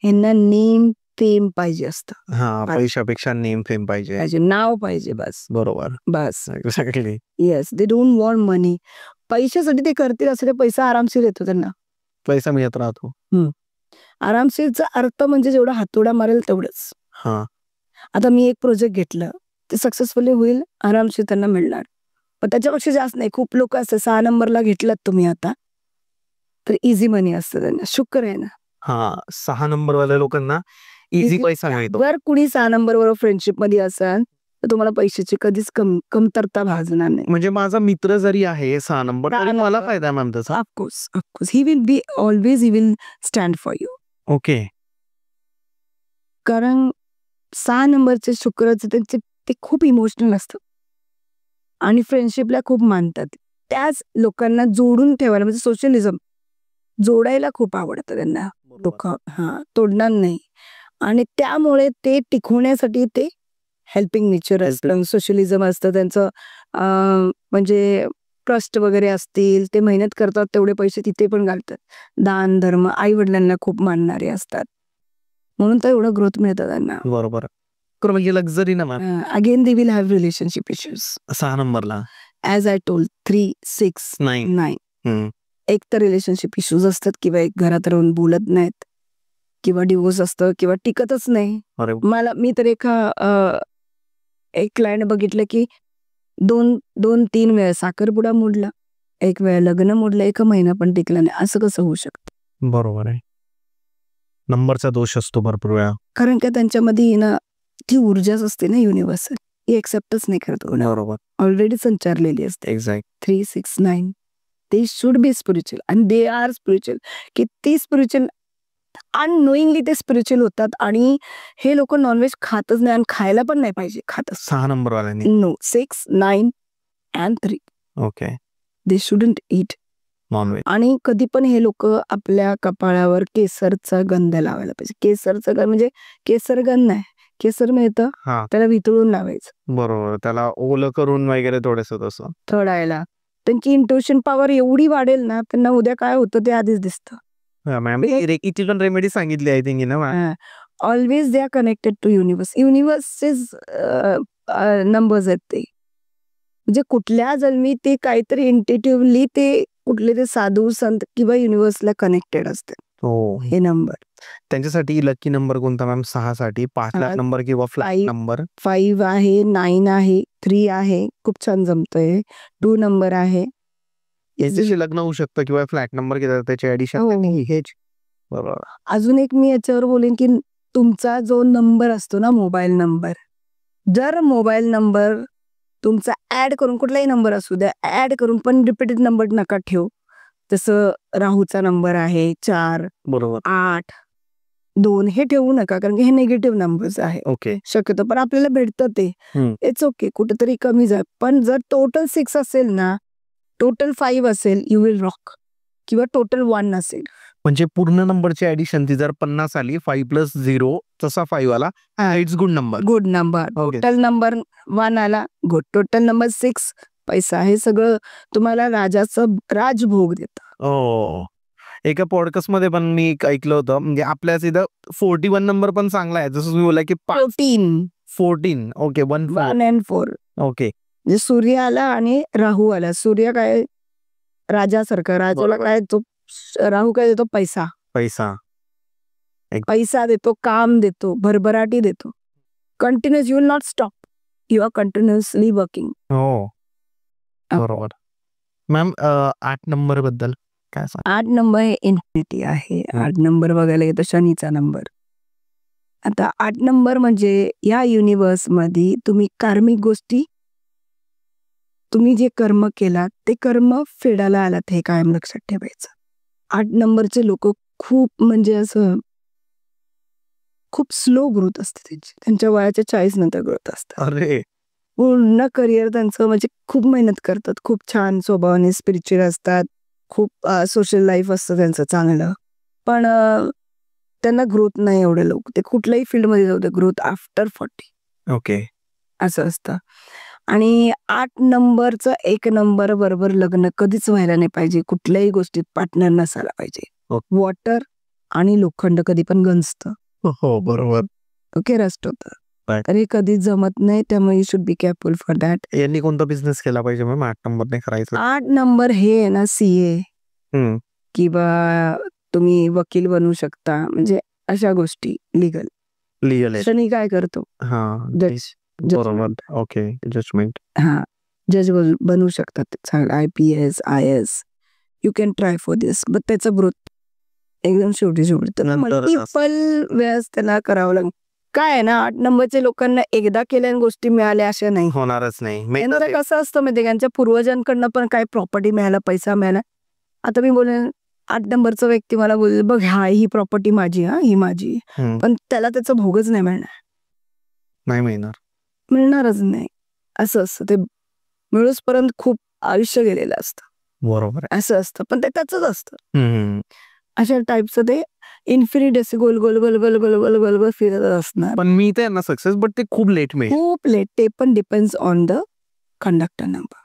यांना नेम फेम पाहिजे असतं. हा, पैशापेक्षा नेम फेम पाहिजे, नाव पाहिजे बस. बरोबर, बस. Exactly. Yes, they don't want money. पैशासाठी ते करतील असं, ते पैसा आरामशीर येतो त्यांना. पैसा मिळत राहतो. आरामशीरचा अर्थ म्हणजे जेवढा हातोडा मारेल तेवढंच. हा, आता मी एक प्रोजेक्ट घेतलं ते सक्सेसफुली होईल, आरामशीर त्यांना मिळणार. पण त्याच्यापेक्षा जास्त नाही. खूप लोक असतात 6 नंबरला घेतलात तुम्ही आता तर इझी मनी असतं त्यांना. शुक्र आहे ना. हा, 6 नंबर वाल्या लोकांना इझी पैसा मिळतो. जर कुणी 6 नंबर बरोबर फ्रेंडशिप मध्ये असाल तर तुम्हाला पैशाची कधीच कमतरता भासणार नाही. म्हणजे माझा मित्र जरी आहे 6 नंबर तरी मला फायदा मॅम त्याचा. Of course he will be always, he will stand for you. Okay. कारण 6 नंबरचे शुक्रचे त्यांचे ते खूप इमोशनल असतात आणि फ्रेंडशिपला खूप मानतात. त्याच लोकांना जोडून ठेवायला म्हणजे सोशलिझम जोडायला खूप आवडतं त्यांना. लोक तोडणार नाही. आणि त्यामुळे ते टिकवण्यासाठी ते हेल्पिंग नेचर असतं, सोशलिझम असतं त्यांचं. म्हणजे ट्रस्ट वगैरे असतील, ते मेहनत करतात तेवढे पैसे तिथे पण घालतात. दान धर्म, आई वडिलांना खूप मानणारे असतात, म्हणून तर एवढं ग्रोथ मिळतं त्यांना. बरोबर. म्हणजे लक्झरी ना ma'am. Again they will have relationship issues. 6 नंबरला ॲज आय टोल्ड 3, 6, 9 एक तर रिलेशनशिप इश्यूज असतात किंवा एक घरात राहून बोलत नाहीत किंवा डिवोर्स असतं किंवा टिकतच नाही. मी तर एक क्लायंट बघितलं की 2-3 वेळा साखरपुडा मोडला, एक वेळा लग्न मोडलं, 1 महिना पण टिकला नाही. असं कसं होऊ शकतं? बरोबर आहे. नंबरचा दोष असतो भरपूर वेळा. कारण का त्यांच्यामध्ये ना ती ऊर्जाच असते ना युनिव्हर्सल, ही एक्सेप्टच नाही करत. बरोबर. ऑलरेडी संचारलेली असते. Exact. 3, 6, 9 they should be spiritual and they are spiritual. किती स्पिरिच्युअल, अननोईंगली ते स्पिरिच्युअल होतात. आणि हे लोक नॉनव्हेज खातच नाही आणि खायला पण नाही पाहिजे. खातच 6 नंबरवाल्यांनी. नो. 6, 9 अँड 3 okay. They shouldn't eat non veg. आणि कधी पण हे लोक आपल्या कपाळावर केसरचा गंध लावायला पाहिजे. केसरचा गंध म्हणजे केसर गंध नाही, केसर मिळतं त्याला वितळून लावायचं. बरोबर. त्याला ओलं करून वगैरे थोडंसं तसं थोडायला त्यांची इंट्युशन पॉवर एवढी वाढेल ना, त्यांना उद्या काय होतं ते आधीच दिसतं. मॅम रेकीची पण रेमेडी सांगितली आय थिंक ना ma'am. Always they are connected to universe. युनिव्हर्सचेच नंबर्स आहेत ते. म्हणजे कुठल्या जन्मी ते काहीतरी इंट्युटिव्हली ते कुठले ते साधू संत किंवा युनिव्हर्सला कनेक्टेड असते. हे नंबर त्यांच्यासाठी लकी नंबर कोणता मॅम? 6 साठी 5 लाख नंबर किंवा फ्लॅट नंबर. 5 आहे, 9 आहे, 3 आहे, खूप छान जमतंय. 2 नंबर आहे, याच्याशी लग्न होऊ शकतं किंवा फ्लॅट नंबर घेतात त्याचे ऍडिशन. हेच. बरोबर. अजून एक मी याच्यावर बोलेन की तुमचा जो नंबर असतो ना, मोबाईल नंबर, जर मोबाईल नंबर तुमचा ऍड करून, कुठलाही नंबर असू द्या, ऍड करून पण रिपीटेड नंबर नका ठेवू. जसं राहूचा नंबर आहे 4, बरोबर, 8, 2 हे ठेवू नका, कारण की हे निगेटिव्ह नंबर्स आहे. ओके. शक्यतो पण आपल्याला भेटतं ते, इट्स ओके, कुठेतरी कमी जाईल. पण जर टोटल 6 असेल ना, टोटल 5 असेल, यू विल रॉक. किंवा टोटल 1 असेल, म्हणजे पूर्ण नंबरची ऍडिशन ती जर 50 आली, 5 + 0 तसा 5 आला, it's good number. Good number. Total number 1 आला, गुड. टोटल नंबर 6 पैसा, हे सगळं तुम्हाला राजाचं राजभोग देतं. एका पॉडकास्ट मध्ये पण मी ऐकलं होतं, म्हणजे आपल्याच इथं 41 नंबर पण चांगला आहे, जसं तुम्ही बोला की 14. ओके. 1 and 4 okay. म्हणजे सूर्य आला आणि राहू आला. सूर्य काय राजासारखं, राजाला काय तो, राहू काय देतो? पैसा. पैसा देतो, काम देतो, भरभराटी देतो. Continuous, you will not stop, you are continuously working. हो, बरोबर. मॅम 8 नंबर बद्दल काय सांग? 8 नंबर हे इन्फिनिटी आहे. 8 नंबर बघायला येतो शनीचा नंबर. आता 8 नंबर म्हणजे या युनिव्हर्स मध्ये तुम्ही कार्मिक गोष्टी, तुम्ही जे कर्म केलात ते कर्म फेडायला आलात, हे कायम लक्षात ठेवायचं. 8 नंबरचे लोक खूप म्हणजे असं खूप स्लो ग्रोथ असते त्यांची. त्यांच्या वयाच्या 40 नंतर ग्रोथ असते. अरे, पूर्ण करिअर त्यांचं म्हणजे खूप मेहनत करतात, खूप छान स्वभावाने स्पिरिच्युअल असतात, खूप सोशल लाईफ असतं त्यांचं चांगलं, पण त्यांना ग्रोथ नाही एवढे लोक. ते कुठल्याही फील्डमध्ये जाऊ दे, ग्रोथ आफ्टर 40. ओके. असं असतं. आणि 8 नंबरचं 1 नंबर बरोबर लग्न कधीच व्हायला नाही पाहिजे. कुठल्याही गोष्टीत पार्टनर नसायला पाहिजे. वॉटर आणि लोखंड कधी पण गंजतं. हो, बरोबर. ओके, रस्ट होतं. तर हे कधीच जमत नाही, त्यामुळे you should be careful for that. यांनी कोणता बिझनेस केला पाहिजे मॅम 8 नंबर नाही करायचं? 8 नंबर हे आहे ना, CA किंवा तुम्ही वकील बनू शकता, म्हणजे अशा गोष्टी लिगल. शनी काय करतो? जज. बरोबर. ओके. जजमेंट. जज बनू शकतात चांगला. IPS, IS, you can try for this. But त्याचं ग्रोथ एकदम शेवटी त्याला मल्टिपल वेळेस त्याला करावं लागेल. काय आहे ना, 8 नंबरच्या लोकांना एकदा केल्याने गोष्टी मिळाल्या अशा नाही, होणारच नाही. यांचं कसं असतं माहिती, त्यांच्या पूर्वजांकडनं पण काय प्रॉपर्टी मिळाला, पैसा मिळाला. आता मी बोलेन 8 नंबरचा व्यक्ती मला बोलेल, बघ ही प्रॉपर्टी माझी, ही माझी, पण त्याला त्याचा भोगच नाही मिळणारच नाही. असं असतं, ते मिळूसपर्यंत खूप आयुष्य गेलेलं असतं. बरोबर, असं असतं, पण ते त्याच असतं. अशा टाईपचं ते इन्फिनिट असे गोल गोल गोल गोल गोल गोल गोल गोल फिरत असणार. पण मी ते ना सक्सेस, बट ते खूप लेट मिळेल. खूप लेट. ते पण depends on the conductor number.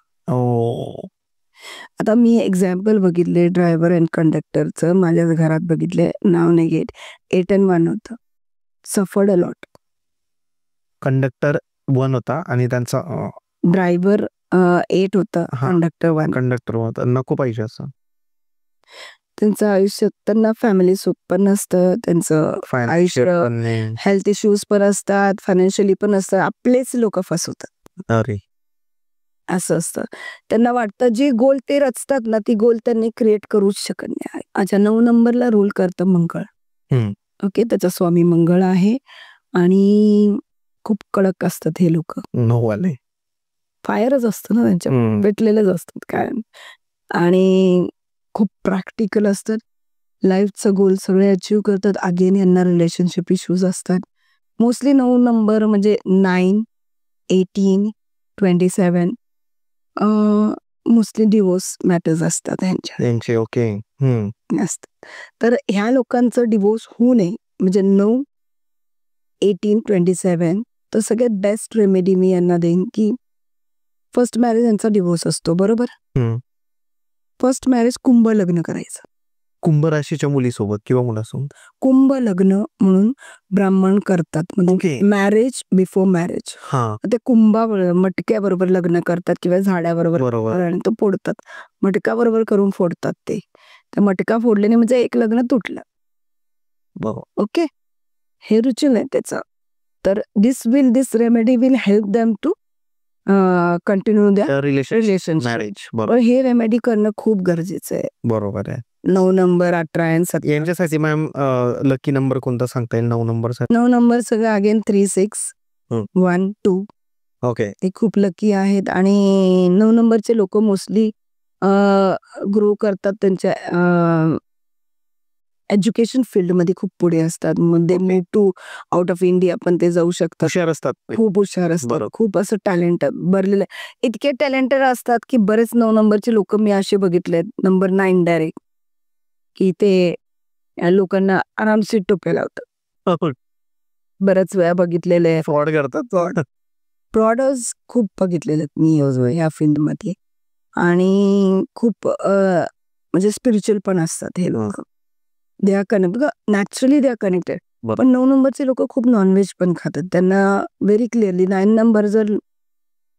आता मी एक्झाम्पल बघितले ड्रायव्हर अँड कंडक्टरचं, माझ्याच घरात बघितले, नाव नाही घेत. 8 and 1 होतं. Suffered a lot. कंडक्टर 1 होता आणि त्यांचा ड्रायव्हर 8 होता, कंडक्टर 1. कंडक्टर होता. नको पाहिजे असं. त्यांचं आयुष्य, त्यांना फॅमिली सुख पण नसतं, त्यांचं आयुष्य, हेल्थ इश्यूज पण असतात, फायनान्शियली पण असतात. आपलेच लोक फसवतात. अरे असं असतं. त्यांना वाटतं जे गोल ते रचतात ना, ती गोल त्यांनी क्रिएट करूच शकत नाही. अच्छा, 9 नंबरला रूल करतं मंगळ. ओके, त्याचा स्वामी मंगळ आहे आणि खूप कडक असतात हे लोक. 9 वाले फायरच असतं ना त्यांच्या, पेटलेलेच असतात कायम, आणि खूप प्रॅक्टिकल असतात. लाईफचं गोल सगळे अचीव्ह करतात. अगेन यांना रिलेशनशिप इश्यूज असतात. मोस्टली 9 नंबर म्हणजे 9, 18, 27 मोस्टली डिवोर्स मॅटर्स असतात त्यांचे. ओके. असतात. तर ह्या लोकांचं डिवोर्स होऊ नये म्हणजे 9, 18, 27 तर सगळ्यात बेस्ट रेमेडी मी यांना देईन की फर्स्ट मॅरेज यांचा डिवोर्स असतो, बरोबर. फर्स्ट मॅरेज कुंभ लग्न करायचं. कुंभ राशीच्या मुलीसोबत किंवा मुलासोबत कुंभ लग्न म्हणून ब्राह्मण करतात, म्हणजे मॅरेज बिफोर मॅरेज. ते कुंभाबरोबर मटक्याबरोबर लग्न करतात किंवा झाडाबरोबर आणि तो फोडतात. मटक्याबरोबर करून फोडतात ते. त्या मटका फोडल्याने म्हणजे एक लग्न तुटलं. ओके, हे रुचिल आहे त्याचं. तर this remedy will help them to continue the relationship marriage. हे रेमेडी करणं खूप गरजेचं आहे. बरोबर आहे. 9 नंबर, 18 आणि 17 यांच्यासाठी मॅम लकी नंबर कोणता सांगता येईल 9 नंबर? 9 नंबर सगळं अगेन 3, 6, 1, 2. ओके, ते खूप लकी आहेत. आणि 9 नंबरचे लोक मोस्टली ग्रो करतात त्यांच्या एज्युकेशन फील्डमध्ये खूप पुढे असतात. मध्ये move to out of India पण ते जाऊ शकतात. हुशार असतात, खूप हुशार असतात, खूप असं टॅलेंट भरलेलं आहे. इतके टॅलेंटेड असतात की बरेच 9 नंबरचे लोक मी असे बघितले, नंबर 9 डायरेक्ट, की ते लोकांना आरामशीर टोप्या लावतात. बऱ्याच वेळा बघितलेले आहे. फ्रॉड करतात. फ्रॉडर्स खूप बघितलेले आहेत मी या फील्डमध्ये. आणि खूप म्हणजे स्पिरिच्युअल पण असतात हे लोक. दे are connected, naturally they are connected. पण 9 नंबरचे लोक खूप नॉनव्हेज पण खातात. त्यांना व्हेरी क्लिअरली 9 नंबर जर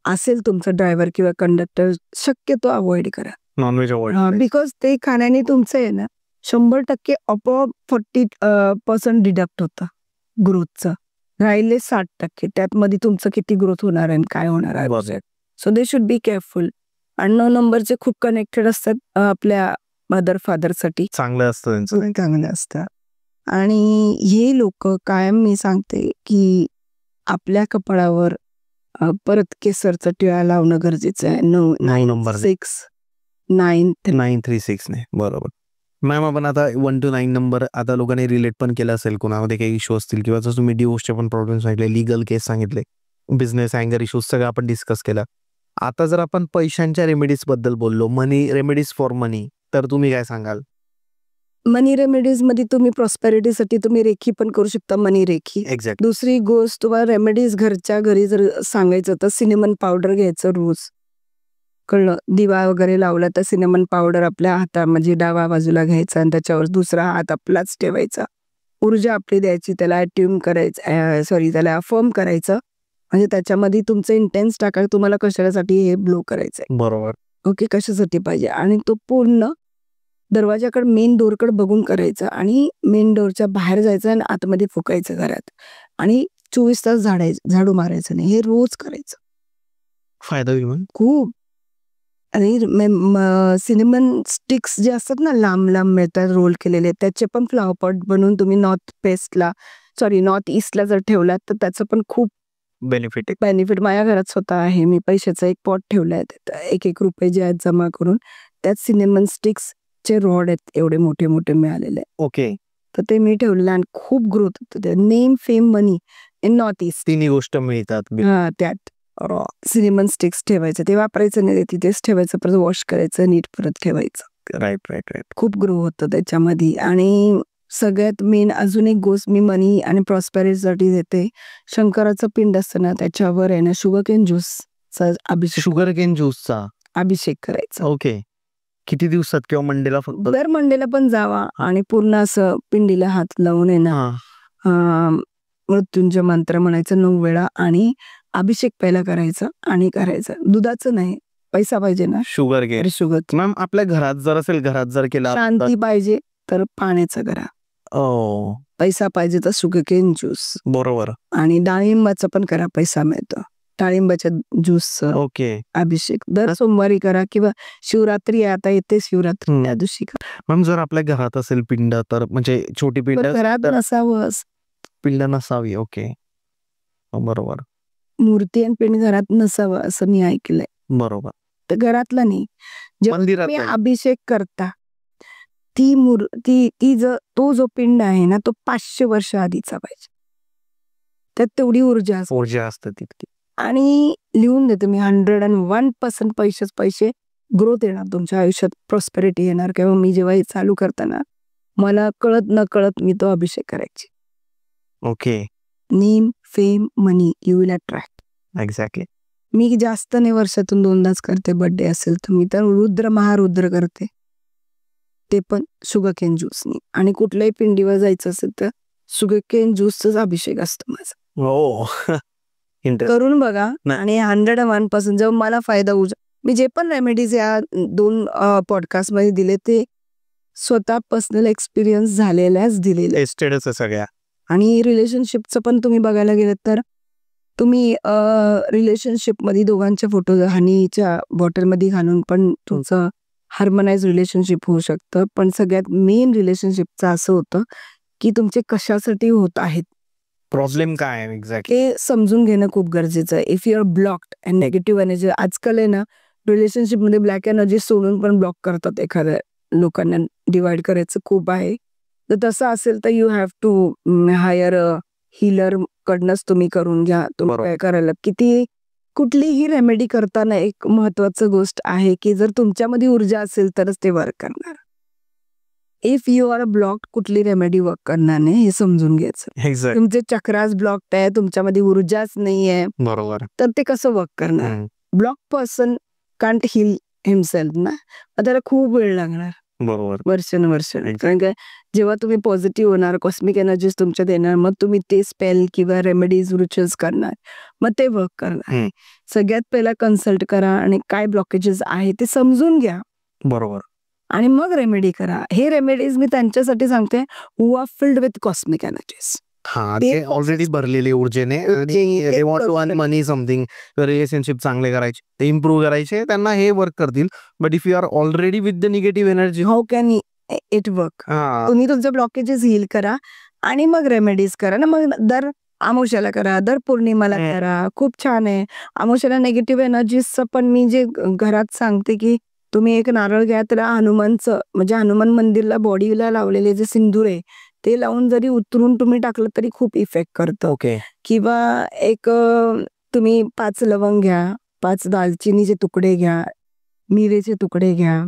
असेल तुमचा ड्रायव्हर किंवा कंडक्टर, शक्यतो अवॉइड करा नॉनव्हेज. बिकॉज ते खाण्याने तुमचं आहे ना 100% आपोआप 40% डिडक्ट होतं ग्रोथचं. राहिले 60%. त्यात मध्ये तुमचं किती ग्रोथ होणार आहे काय होणार आहे. So they should be careful. आणि 9 नंबरचे खूप कनेक्टेड असतात आपल्या मदर फादरसाठी. चांगलं असतं त्यांचं. चांगलं असतं. आणि हे लोक कायम मी सांगते की आपल्या कपाळावर परत केसरचा टिळा लावणं गरजेचं आहे. 9 नंबर 6, 9, 3, 6 ने. बरोबर मॅम. आपण आता 1 to 9 नंबर आता लोकांनी रिलेट पण केला असेल, कोणामध्ये काही इश्यू असतील किंवा जसं तुम्ही डिवोर्सचे पण प्रॉब्लेम सांगितले, लिगल केस सांगितले, बिझनेस अँगर इश्यूज सगळं आपण डिस्कस केला. आता जर आपण पैशांच्या रेमेडीज बद्दल बोललो, मनी रेमेडीज फॉर मनी, तर तुम्ही काय सांगाल? मनी रेमेडीज मध्ये तुम्ही प्रॉस्पेरिटीसाठी तुम्ही रेखी पण करू शकता, मनी रेखी. एक्झॅक्ट. दुसरी गोष्ट तुम्हाला रेमेडीज घरच्या घरी जर सांगायचं तर सिनेमन पावडर घ्यायचं रोज, कळलं. दिवा वगैरे लावला तर सिनेमन पावडर आपल्या हाता म्हणजे डावा बाजूला घ्यायचा आणि त्याच्यावर दुसरा हात आपलाच ठेवायचा. ऊर्जा आपली द्यायची, त्याला अट्यून करायचं, त्याला अफर्म करायचं. म्हणजे त्याच्यामध्ये तुमचं इंटेन्स टाकायचं, तुम्हाला कशासाठी हे ब्लो करायचंय. बरोबर. ओके, कशासाठी पाहिजे. आणि तो पूर्ण दरवाजाकडे, मेन डोरकडे बघून करायचं आणि मेन डोरच्या बाहेर जायचं आणि आतमध्ये फुकायचं घरात. आणि 24 तास झाडू मारायचं नाही. हे रोज करायचं. फायदा होईल खूप. आणि सिनेमन स्टिक्स जे असतात ना, लांब लांब मिळतात रोल केलेले, त्याचे पण फ्लावर पॉट बनवून तुम्ही नॉर्थ ईस्टला जर ठेवलात तर त्याचं पण खूप बेनिफिट माझ्या घरात स्वतः आहे. मी पैशाचा एक पॉट ठेवलाय, 1-1 रुपये जे आहेत जमा करून, त्यात सिनेमन स्टिक्स चे रॉड आहेत एवढे मोठे मोठे मिळालेले. ओके. तर ते मी ठेवलेलं आणि खूप ग्रोथ होतं. Name, fame, money in north east. तिन्ही गोष्ट मिळतात. त्यात सिनेमन स्टिक्स ठेवायचं, ते वापरायचं नाही, तिथेच ठेवायचं, परत वॉश करायचं, नीट परत ठेवायचं. राईट. खूप ग्रो होतं त्याच्यामध्ये. आणि सगळ्यात मेन अजून एक गोष्ट मी मनी आणि प्रॉस्पेरिटीसाठी देते. शंकराचं पिंड असतं ना, त्याच्यावर आहे ना शुगर केन ज्यूसचा अभिषेक करायचा. ओके. किती दिवसात किंवा मंडेला फक्त? दर मंडेला पण जावा आणि पूर्ण असं पिंडीला हात लावून आहे ना मृत्युंजय मंत्र म्हणायचं 9 वेळा आणि अभिषेक पहिला करायचा आणि करायचं. दुधाचं नाही, पैसा पाहिजे ना, शुगर घे. शुगर. मॅम आपल्या घरात जर असेल, घरात जर केला शांती पाहिजे तर पाण्याचं करा. पैसा पाहिजे तर शुगरकेन ज्यूस. बरोबर. आणि डाळिंबाचं पण करा, पैसा मिळतो. डाळिंबाच्या ज्यूसचं ओके अभिषेक दर सोमवारी करा किंवा शिवरात्री आता येते शिवरात्री त्या दिवशी करा. मॅम जर आपल्या घरात असेल पिंड तर म्हणजे छोटी पिंड घरात नसावं, पिंड नसावी. ओके बरोबर. मूर्ती आणि पिंड घरात नसावं असं मी ऐकलंय. बरोबर. तर घरातला नाही, जेव्हा तुम्ही अभिषेक करता ती मूर्ती तो जो पिंड आहे ना तो 500 वर्ष आधीचा पाहिजे. त्यात तेवढी ऊर्जा असते तितकी. आणि लिहून देतो मी 101% पैसे ग्रोथ येणार तुमच्या आयुष्यात, प्रॉस्पेरिटी येणार. किंवा मी जेव्हा हे चालू करताना मला कळत न कळत मी तो अभिषेक करायची. Okay. Name fame money you will attract. Exactly. मी जास्त नाही, वर्षातून 2दाच करते. बर्थडे असेल तर मी तर रुद्र महारुद्र करते, ते पण शुगरकेन ज्यूसनी. आणि कुठल्याही पिंडीवर जायचं असेल तर शुगरकेन ज्यूसचाच अभिषेक असतो माझा. हो करून बघा. आणि 101% जेव्हा मला फायदा होऊ, मी जे पण रेमेडीज या 2 पॉडकास्ट मध्ये दिले ते स्वतः पर्सनल एक्सपिरियन्स झालेल्याच दिलेले सगळ्या. आणि रिलेशनशिपचं पण तुम्ही बघायला गेलं तर तुम्ही रिलेशनशिप मध्ये दोघांचे फोटो हनीच्या बॉटलमध्ये घालून पण तुमचं हार्मोनाइज रिलेशनशिप होऊ शकतं. पण सगळ्यात मेन रिलेशनशिपचं असं होतं की तुमचे कशासाठी होत आहेत, प्रॉब्लेम काय आहे एक्झॅक्टली हे समजून घेणं खूप गरजेचं आहे. If you are blocked and negative energy, आजकाल आहे ना रिलेशनशिप मध्ये ब्लॅक एनर्जी सोडून पण ब्लॉक करतात. एखाद्या लोकांना डिवाइड करायचं खूप आहे. तर तसं असेल तर you have to hire healer कडनंच तुम्ही करून घ्या. तुम्ही काय करायला कुठलीही रेमेडी करताना एक महत्वाचं गोष्ट आहे की जर तुमच्यामध्ये ऊर्जा असेल तरच ते वर्क करणार. इफ यू आर ब्लॉक्ड कुठली रेमेडी वर्क करणार नाही हे समजून घ्यायचं. तुमचे चक्रास ब्लॉक्ड आहे, तुमच्यामध्ये ऊर्जाच नाहीये, बरोबर, तर ते कसं वर्क करणार. Block person can't heal himself ना, त्याला खूप वेळ लागणार, बरोबर, वर्ष. कारण का जेव्हा तुम्ही पॉझिटिव्ह होणार, कॉस्मिक एनर्जीज तुमच्यात येणार, मग तुम्ही ते स्पेल किंवा रेमेडीज रिच्युअल्स करणार, मग ते वर्क करणार. सगळ्यात पहिला कन्सल्ट करा आणि काय ब्लॉकेजेस आहे ते समजून घ्या, बरोबर, आणि मग रेमेडी करा. हे रेमेडीज मी त्यांच्यासाठी सांगते who are filled with cosmic energies. ते ऑलरेडी भरलेले ऊर्जेने, मनी समथिंग, रिलेशनशिप चांगले करायचे, ते इम्प्रूव्ह करायचे, त्यांना हे वर्क करतील. But if you are already with the negative energy, how can it work? तुम्ही तुमचे ब्लॉकेजेस हील करा आणि मग रेमेडीज करा ना. मग दर अमावस्याला करा, दर पौर्णिमाला करा, खूप छान आहे. अमावस्याला निगेटिव्ह एनर्जीजचं पण मी जे घरात सांगते की तुम्ही एक नारळ घ्या, त्याला हनुमानचं म्हणजे हनुमान मंदिरला बॉडीला लावलेले जे सिंदूर आहे ते लावून जरी उतरून तुम्ही टाकलं तरी खूप इफेक्ट करतं. ओके. किंवा एक तुम्ही 5 लवंग घ्या, 5 दालचिनीचे तुकडे घ्या, मिरेचे तुकडे घ्या,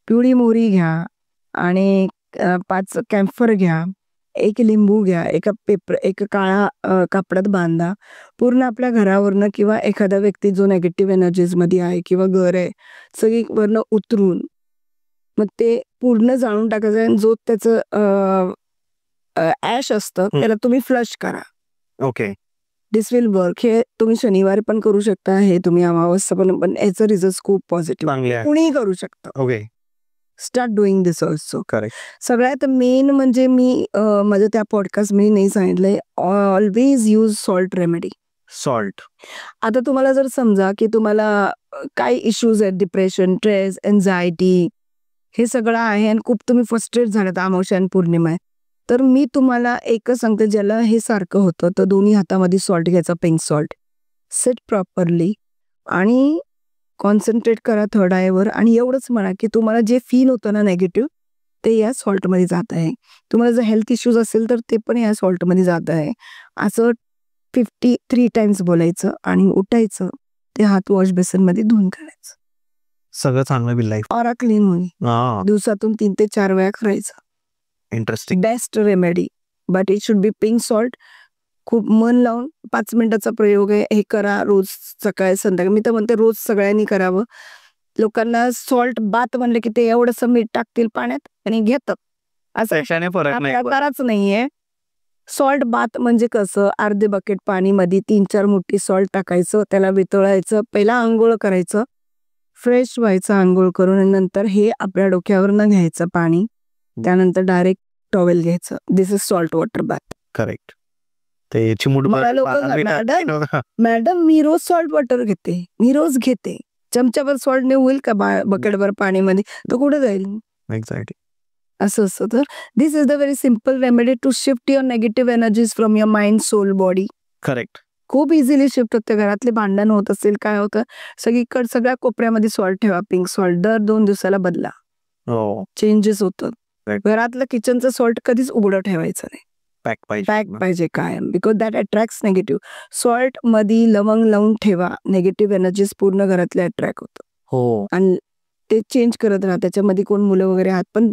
पिवळी मोहरी घ्या आणि 5 कॅम्फर घ्या, 1 लिंबू घ्या, एक काळा कापडात बांधा. पूर्ण आपल्या घरावरनं किंवा एखादा व्यक्ती जो नेगेटिव्ह एनर्जीज मध्ये आहे किंवा घर आहे सगळी वरनं उतरून मग ते पूर्ण जाळून टाकायचं. आणि जो त्याचं ऍश असतं त्याला तुम्ही फ्लश करा. ओके. This will work. हे तुम्ही शनिवारी पण करू शकता, हे तुम्ही अमावस्या पण याचं रिझल्ट खूप पॉझिटिव्ह, कुणीही करू शकतं. ओके. स्टार्ट डुईंग दिस ऑल्सो. करेक्ट. सगळ्यात मेन म्हणजे मी माझ्या त्या पॉडकास्ट मध्ये नाही सांगितलंय, always use salt remedy. Salt. आता तुम्हाला जर समजा की तुम्हाला काय इश्यूज आहेत, डिप्रेशन, स्ट्रेस, एन्झायटी, हे सगळं आहे आणि खूप तुम्ही फ्रस्ट्रेट झालात, अमावस्या आणि पौर्णिमा आहे, तर मी तुम्हाला एकच सांगते, ज्याला हे सारखं होतं तर दोन्ही हातामध्ये सॉल्ट घ्यायचा, पिंक सॉल्ट, सिट प्रॉपरली आणि कॉन्सन्ट्रेट करा थर्ड आयवर आणि एवढंच म्हणा की तुम्हाला जे फील होतं ना नेगेटिव्ह ते या सॉल्टमध्ये जात आहे. तुम्हाला जर हेल्थ इश्यूज असेल तर ते पण या सॉल्टमध्ये जात आहे. असं 53 टाइम्स बोलायचं आणि उठायचं, ते हात वॉश बेसिनमध्ये धुवून काढायचं. सगळं चांगलं बिल लाईफ ऑरा क्लीन होईल. दिवसातून 3 ते 4 वेळा करायचं. Interesting. Best remedy, but it should be pink salt. खूप मन लावून 5 मिनिटाचा प्रयोग आहे, हे करा रोज, सकाळी संध्याकाळी. मी तर म्हणते रोज सगळ्यांनी करावं. लोकांना सॉल्ट बात म्हणलं की ते एवढंसं मीठ टाकतील पाण्यात आणि घेतात. असं त्याच्याने फरक हा नाही पडत. प्रकारच नाहीये. सॉल्ट बात म्हणजे कसं, अर्धे बकेट पाणी मध्ये 3-4 मुठी सॉल्ट टाकायचं, त्याला वितळायचं, पहिला आंघोळ करायचं, फ्रेश व्हायचं आंघोळ करून, आणि नंतर हे आपल्या डोक्यावरनं घ्यायचं पाणी, त्यानंतर डायरेक्ट टॉवेल घ्यायचं. This is salt water bath. Correct. ते चिमूटभर मला लोक मॅडम मी रोज सॉल्ट वॉटर घेते, मी रोज घेते, चमच्याभर सॉल्ट ने होईल का बकेटभर पाणीमध्ये, तो कुठे जाईल? एक्झॅक्टली. असं असतं. तर this is the very simple remedy to shift your negative energies from your mind, soul, body. Correct. खूप इझिली शिफ्ट होते. घरातले भांडण होत असेल, काय होतं, सगळीकडे सगळ्या कोपऱ्यामध्ये सॉल्ट ठेवा, पिंक सॉल्ट, दर 2 दिवसाला बदला, हो. चेंजेस होतात. Right. घरातलं किचनचं सॉल्ट कधीच उघडं ठेवायचं नाही, पॅक पाहिजे. पॅक पाहिजे कायम, because that attracts negative. Salt मध्ये लवंग लावून ठेवा, नेगेटिव्ह एनर्जीज पूर्ण घरातले अट्रॅक्ट होतं. हो. आणि ते चेंज करत राहा. त्याच्यामध्ये कोण मुलं वगैरे आहात, पण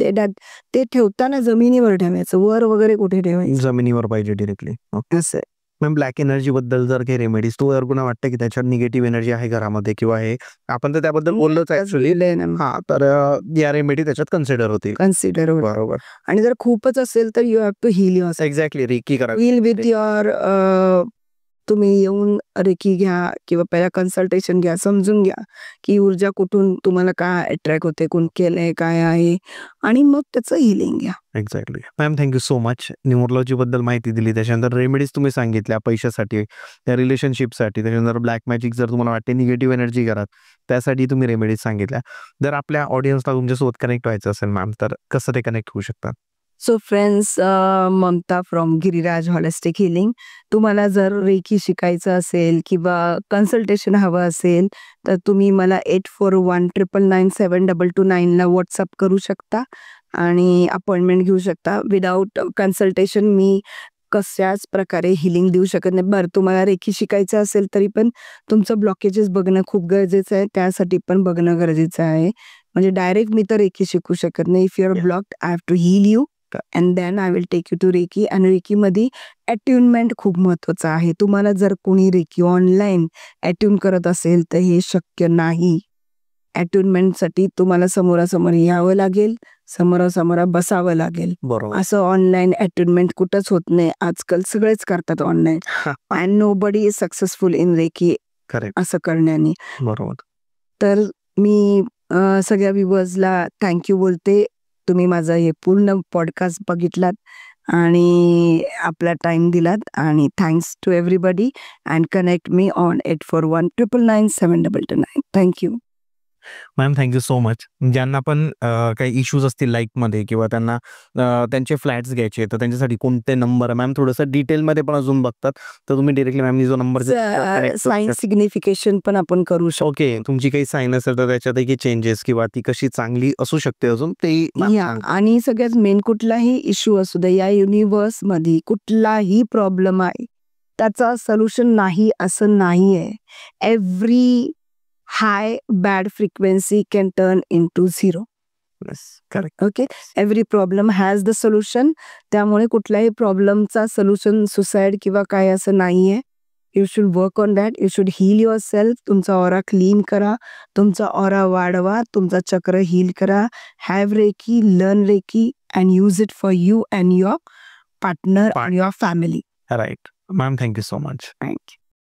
ते ठेवताना जमिनीवर ठेवायचं, वर वगैरे कुठे ठेवायचं, जमिनीवर पाहिजे डिरेक्टली. असं. मॅम ब्लॅक एनर्जी बद्दल जर काही रेमेडीज तो कुणा वाटतं की त्याच्यात निगेटिव्ह एनर्जी आहे घरामध्ये किंवा हे आपण तर त्याबद्दल बोललोच ऍक्च्युली. हा, तर या रेमेडी त्याच्यात कन्सिडर होतील. कन्सिडर. बरोबर. आणि जर खूपच असेल तर you have to heal your. Exactly. Reiki करा. Heal with your. तुम्ही येऊन रेकी घ्या किंवा पहिला कन्सल्टेशन घ्या, समजून घ्या की ऊर्जा कुठून तुम्हाला काय अट्रॅक्ट होते, कोण केलंय, काय आहे, आणि मग त्याचं हिलिंग घ्या. Exactly. Ma'am thank you so much. Numerology बद्दल माहिती दिली, त्याच्यानंतर रेमेडीज तुम्ही सांगितल्या पैशासाठी, त्या रिलेशनशिपसाठी, त्याच्यानंतर ब्लॅक मॅजिक जर तुम्हाला वाटते निगेटिव्ह एनर्जी घरात, त्यासाठी तुम्ही रेमेडीज सांगितल्या. जर आपल्या ऑडियन्सला तुमच्यासोबत कनेक्ट व्हायचं असेल मॅम, तर कसं ते कनेक्ट होऊ शकतात? So friends, Mamta from Giriraj holistic healing. तुम्हाला जर रेकी शिकायचं असेल किंवा कन्सल्टेशन हवं असेल तर तुम्ही मला 8419997229 ला व्हॉट्सअप करू शकता आणि अपॉइंटमेंट घेऊ शकता. विदाऊट कन्सल्टेशन मी कशाच प्रकारे हिलिंग देऊ शकत नाही. बरं, तुम्हाला रेकी शिकायचं असेल तरी पण तुमचं ब्लॉकेजेस बघणं खूप गरजेचं आहे, त्यासाठी पण बघणं गरजेचं आहे. म्हणजे डायरेक्ट मी तर रेकी शिकू शकत नाही. If you are blocked, I have to heal you and then I will take you to reiki. आणि रेकीमध्ये अट्युनमेंट खूप महत्वाचं आहे. तुम्हाला जर कोणी रेकी ऑनलाईन अट्यून करत असेल तर हे शक्य नाही. अट्युनमेंटसाठी तुम्हाला समोरासमोर यावं लागेल, समोरासमोर बसावं लागेल. बरोबर. असं ऑनलाईन अट्युनमेंट कुठंच होत नाही. आजकाल सगळेच करतात online, and nobody is successful in reiki correct. असं करण्याने. बरोबर. तर मी सगळ्या व्ह्यूअर्सला थँक्यू बोलते. तुम्ही माझा हे पूर्ण पॉडकास्ट बघितलात आणि आपला टाइम दिलात, आणि thanks to everybody, and connect me on 8419997229. Thank you ma'am. Thank you so much. ज्यांना पण काही इश्यूज असतील लाईफमध्ये किंवा त्यांना त्यांचे फ्लॅट्स घ्यायचे, तर त्यांच्यासाठी कोणते नंबर मॅम थोडंसं डिटेलमध्ये पण अजून बघतात, तर तुम्ही डिरेक्टली मॅमनी जो नंबर साइन सिग्निफिकेशन पण आपण करू शकतो. ओके, तुमची काही साईन असेल तर त्याच्यात काही चेंजेस किंवा ती कशी चांगली असू शकते अजून ते. आणि सगळ्यात मेन, कुठलाही इश्यू असू दे या युनिवर्स मध्ये, कुठलाही प्रॉब्लेम आहे त्याचा सोल्युशन नाही असं नाहीये. Every high bad frequency can turn into zero. Yes, correct. Okay, every problem has the solution. त्यामुळे कुठल्याही प्रॉब्लेमचा सोल्युशन सुसाइड किंवा काय असं नाहीये. You should work on that. You should heal yourself. तुमचा ऑरा क्लीन करा, तुमचा ऑरा वाढवा, तुमचा चक्र हील करा. Have reiki, learn reiki and use it for you and your partner and your family. Right. Ma'am thank you so much. Thank you.